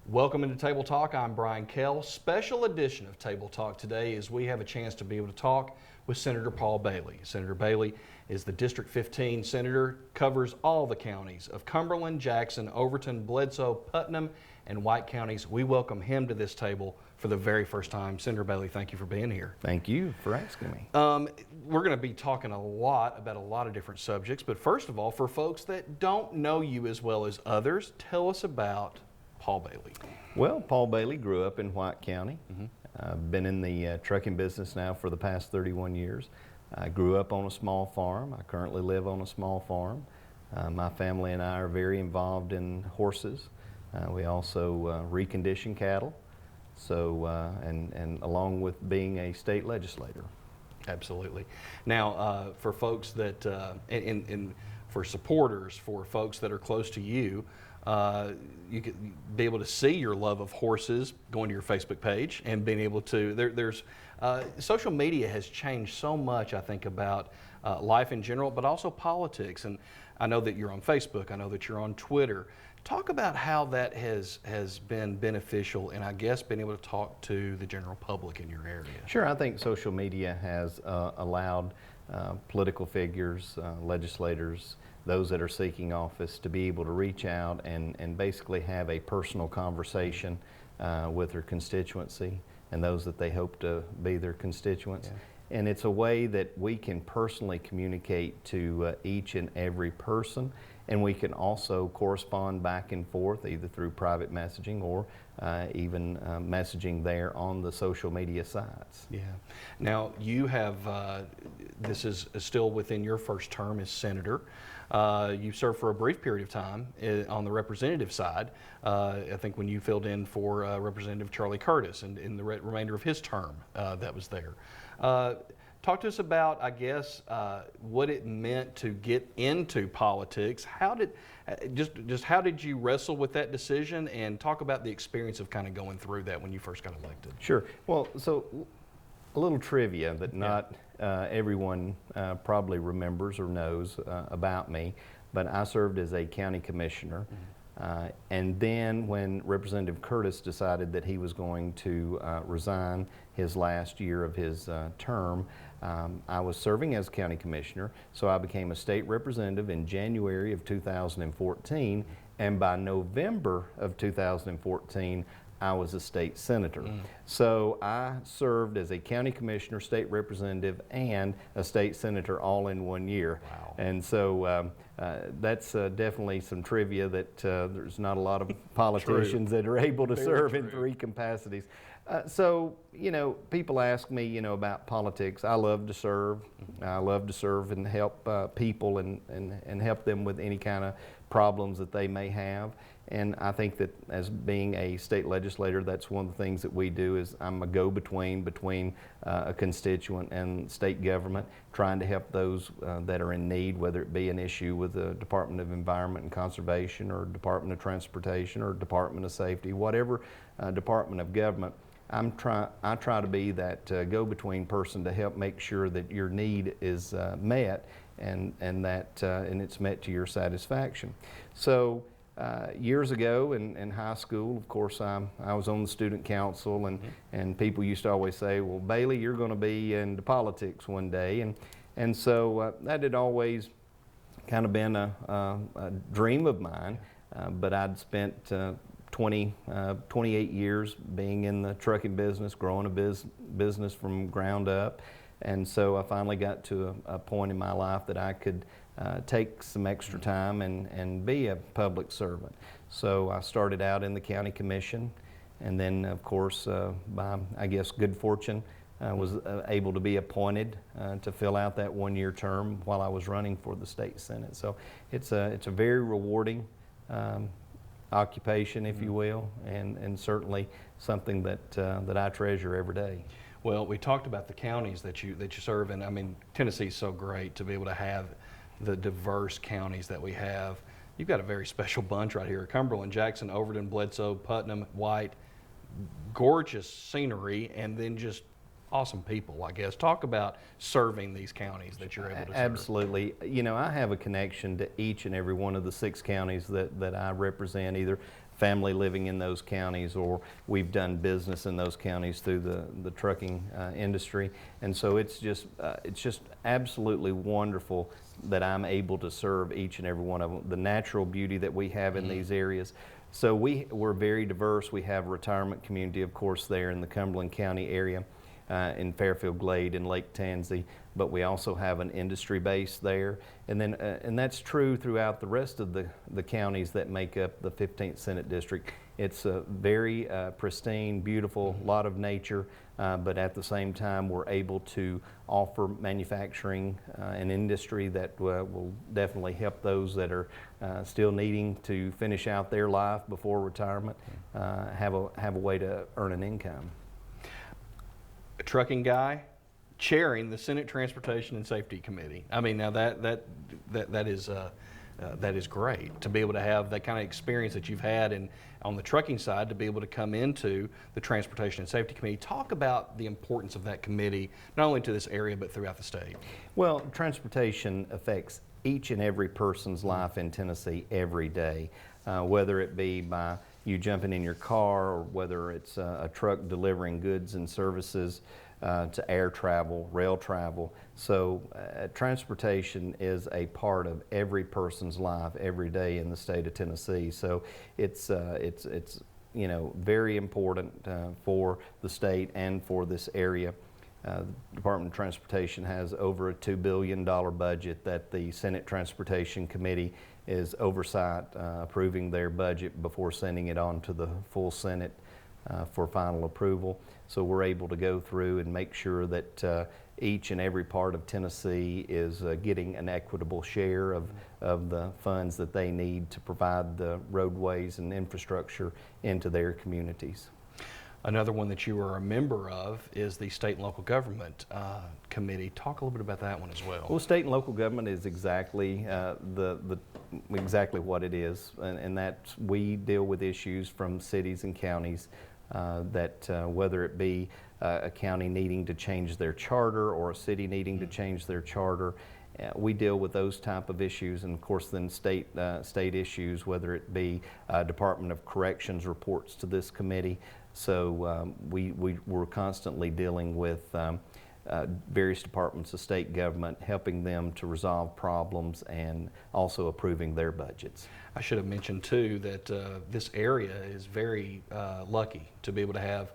Welcome into Table Talk. I'm Brian Kell. Special edition of Table Talk today is we have a chance to be able to talk with Senator Paul Bailey. Senator Bailey is the District 15 Senator, covers all the counties of Cumberland, Jackson, Overton, Bledsoe, Putnam, and White counties. We welcome him to this table for the very first time. Senator Bailey, thank you for being here. Thank you for asking me. We're going to be talking a lot about a lot of different subjects, but first of all, for folks that don't know you as well as others, tell us about Paul Bailey. Well, Paul Bailey grew up in White County. I've been in the trucking business now for the past 31 years. I grew up on a small farm. I currently live on a small farm. My family and I are very involved in horses. We also recondition cattle, so and along with being a state legislator. Absolutely. Now, for folks that, and for supporters, for folks that are close to you, you could be able to see your love of horses going to your Facebook page and being able to, there's social media has changed so much, I think, about life in general, but also politics. And I know that you're on Facebook, I know that you're on Twitter. Talk about how that has been beneficial and I guess being able to talk to the general public in your area. Sure, I think social media has allowed political figures, legislators, those that are seeking office to be able to reach out and basically have a personal conversation with their constituency and those that they hope to be their constituents. Yeah. And it's a way that we can personally communicate to each and every person, and we can also correspond back and forth either through private messaging or even messaging there on the social media sites. Yeah. Now you have, this is still within your first term as senator. You served for a brief period of time on the representative side. I think when you filled in for Representative Charlie Curtis and in the remainder of his term that was there. Talk to us about, I guess, what it meant to get into politics. How did, just how did you wrestle with that decision, and talk about the experience of kind of going through that when you first got elected? Sure. Well, so a little trivia that not everyone probably remembers or knows about me, but I served as a county commissioner. And then when Representative Curtis decided that he was going to resign his last year of his term, I was serving as county commissioner, so I became a state representative in January of 2014, and by November of 2014, I was a state senator. So I served as a county commissioner, state representative, and a state senator all in 1 year. Wow. And so that's definitely some trivia that there's not a lot of politicians that are able to serve in 3 capacities. So, you know, people ask me, you know, about politics. I love to serve. I love to serve and help people and help them with any kind of problems that they may have. And I think that as being a state legislator, that's one of the things that we do is I'm a go-between between a constituent and state government, trying to help those that are in need, whether it be an issue with the Department of Environment and Conservation or Department of Transportation or Department of Safety, whatever department of government. I try to be that go-between person to help make sure that your need is met and it's met to your satisfaction. So years ago in high school, of course, I was on the student council, and people used to always say, well, Bailey, you're going to be into politics one day. And so that had always kind of been a dream of mine, but I'd spent 28 years being in the trucking business, growing a business from ground up. And so I finally got to a point in my life that I could take some extra time and be a public servant. So I started out in the county commission, and then of course by, I guess, good fortune, was able to be appointed to fill out that 1-year term while I was running for the state senate. So it's a very rewarding occupation, if you will, and certainly something that I treasure every day. Well, we talked about the counties that you serve in. I mean, Tennessee's so great to be able to have the diverse counties that we have. You've got a very special bunch right here: Cumberland, Jackson, Overton, Bledsoe, Putnam, White. Gorgeous scenery, and then just awesome people, I guess. Talk about serving these counties that you're able to serve. Absolutely. You know, I have a connection to each and every one of the 6 counties that I represent, either family living in those counties or we've done business in those counties through the trucking industry. And so it's just absolutely wonderful that I'm able to serve each and every one of them. The natural beauty that we have in these areas. So we're very diverse. We have a retirement community, of course, there in the Cumberland County area, in Fairfield Glade and Lake Tansy, but we also have an industry base there. And then, and that's true throughout the rest of the counties that make up the 15th Senate District. It's a very pristine, beautiful, lot of nature, but at the same time, we're able to offer manufacturing and industry that will definitely help those that are still needing to finish out their life before retirement, have a way to earn an income. A trucking guy chairing the Senate Transportation and Safety Committee. I mean, now that is great to be able to have that kind of experience that you've had on the trucking side, to be able to come into the Transportation and Safety Committee. Talk about the importance of that committee, not only to this area, but throughout the state. Well, transportation affects each and every person's life in Tennessee every day, whether it be by you jumping in your car, or whether it's a truck delivering goods and services, to air travel, rail travel. So transportation is a part of every person's life every day in the state of Tennessee. So it's you know, very important for the state and for this area. The Department of Transportation has over a $2 billion budget that the Senate Transportation Committee is oversight, approving their budget before sending it on to the full Senate for final approval. So we're able to go through and make sure that each and every part of Tennessee is getting an equitable share of the funds that they need to provide the roadways and infrastructure into their communities. Another one that you are a member of is the State and Local Government Committee. Talk a little bit about that one as well. Well, state and local government is exactly exactly what it is, and that we deal with issues from cities and counties that whether it be a county needing to change their charter or a city needing to change their charter. We deal with those type of issues, and of course then state issues, whether it be Department of Corrections reports to this committee. So we're constantly dealing with various departments of state government, helping them to resolve problems and also approving their budgets. I should have mentioned too that this area is very lucky to be able to have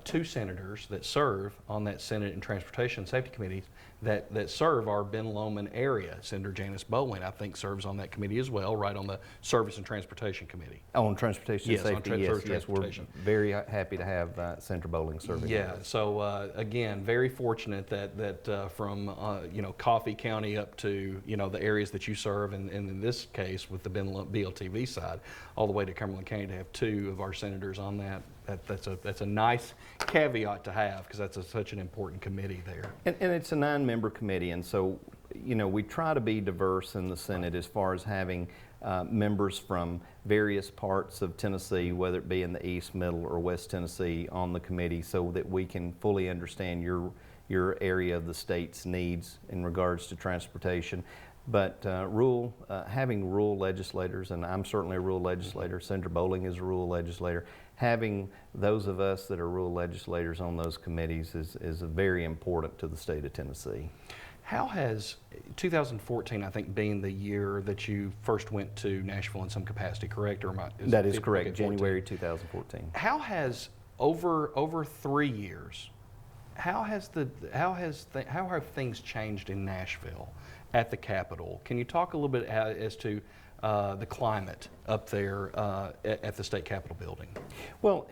2 senators that serve on that Senate and Transportation Safety Committees that serve our Ben Lomond area. Senator Janice Bowen, I think, serves on that committee as well, right on the Service and Transportation Committee. On Transportation Yes, Safety, on yes, transportation. We're very happy to have Senator Bowling serving. Yeah, so again, very fortunate that from you know, Coffee County up to, you know, the areas that you serve, and in this case with the BLTV side, all the way to Cumberland County, to have 2 of our senators on that. That's a nice caveat to have, because that's such an important committee there. And it's a 9-member committee, and so, you know, we try to be diverse in the Senate as far as having members from various parts of Tennessee, whether it be in the East, Middle, or West Tennessee, on the committee, so that we can fully understand your area of the state's needs in regards to transportation. But having rural legislators, and I'm certainly a rural legislator, Senator Bowling is a rural legislator, having those of us that are rural legislators on those committees is very important to the state of Tennessee. How has 2014, I think, being the year that you first went to Nashville in some capacity, correct? Or that is correct, okay, January 2014. How has over 3 years? How have things changed in Nashville at the Capitol? Can you talk a little bit as to the climate up there at the State Capitol building? Well,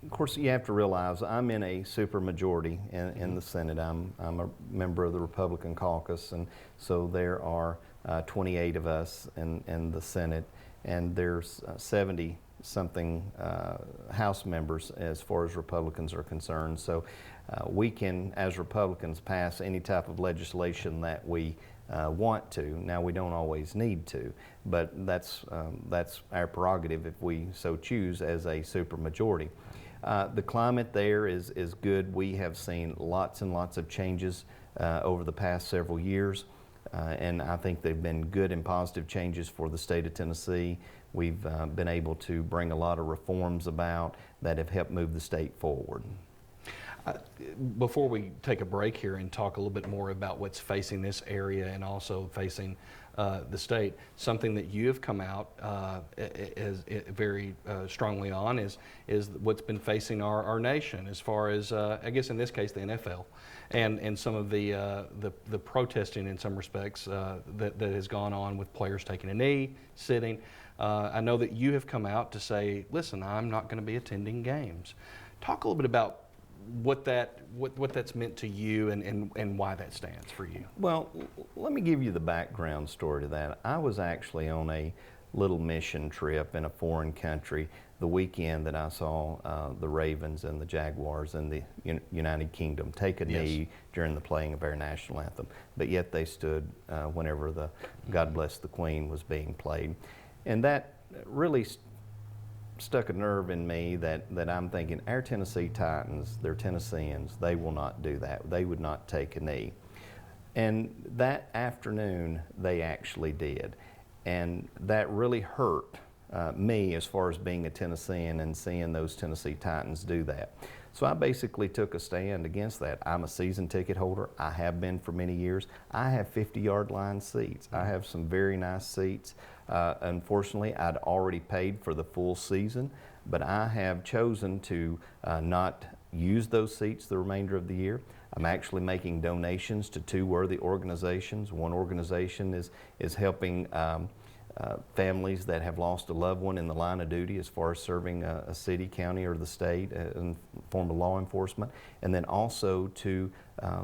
of course, you have to realize I'm in a supermajority in the Senate. I'm a member of the Republican caucus, and so there are 28 of us in the Senate. and there's 70 something House members as far as Republicans are concerned. So we can, as Republicans, pass any type of legislation that we want to. Now, we don't always need to, but that's our prerogative if we so choose as a supermajority. The climate there is good. We have seen lots and lots of changes over the past several years, and I think they've been good and positive changes for the state of Tennessee. We've been able to bring a lot of reforms about that have helped move the state forward. Before we take a break here and talk a little bit more about what's facing this area and also facing the state, something that you have come out very strongly on is what's been facing our nation as far as, I guess in this case, the NFL and some of the protesting in some respects that has gone on with players taking a knee, sitting. I know that you have come out to say, listen, I'm not going to be attending games. Talk a little bit about what that's meant to you and why that stands for you. Well, let me give you the background story to that. I was actually on a little mission trip in a foreign country the weekend that I saw the Ravens and the Jaguars in the United Kingdom take a knee during the playing of our national anthem, but yet they stood whenever the God Bless the Queen was being played. And that really stuck a nerve in me that I'm thinking, our Tennessee Titans, they're Tennesseans, they will not do that. They would not take a knee. And that afternoon, they actually did. And that really hurt me as far as being a Tennessean and seeing those Tennessee Titans do that. So I basically took a stand against that. I'm a season ticket holder. I have been for many years. I have 50-yard line seats. I have some very nice seats. Unfortunately, I'd already paid for the full season, but I have chosen to not use those seats the remainder of the year. I'm actually making donations to two worthy organizations. One organization is helping families that have lost a loved one in the line of duty as far as serving a city, county, or the state in form of law enforcement, and then also to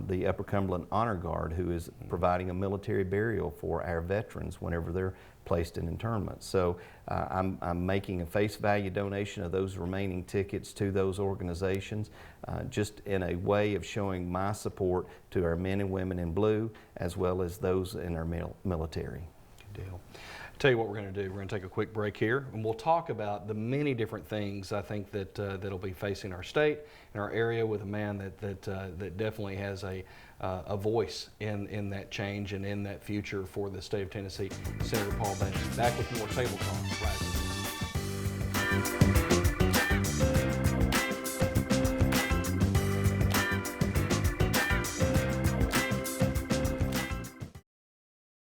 the Upper Cumberland Honor Guard, who is providing a military burial for our veterans whenever they're placed in internment. So I'm making a face value donation of those remaining tickets to those organizations, just in a way of showing my support to our men and women in blue, as well as those in our military. Good deal. Tell you what we're going to do. We're going to take a quick break here, and we'll talk about the many different things I think that that'll be facing our state and our area with a man that definitely has a voice in that change and in that future for the state of Tennessee, Senator Paul Bennett. Back with more Table Talk right after this.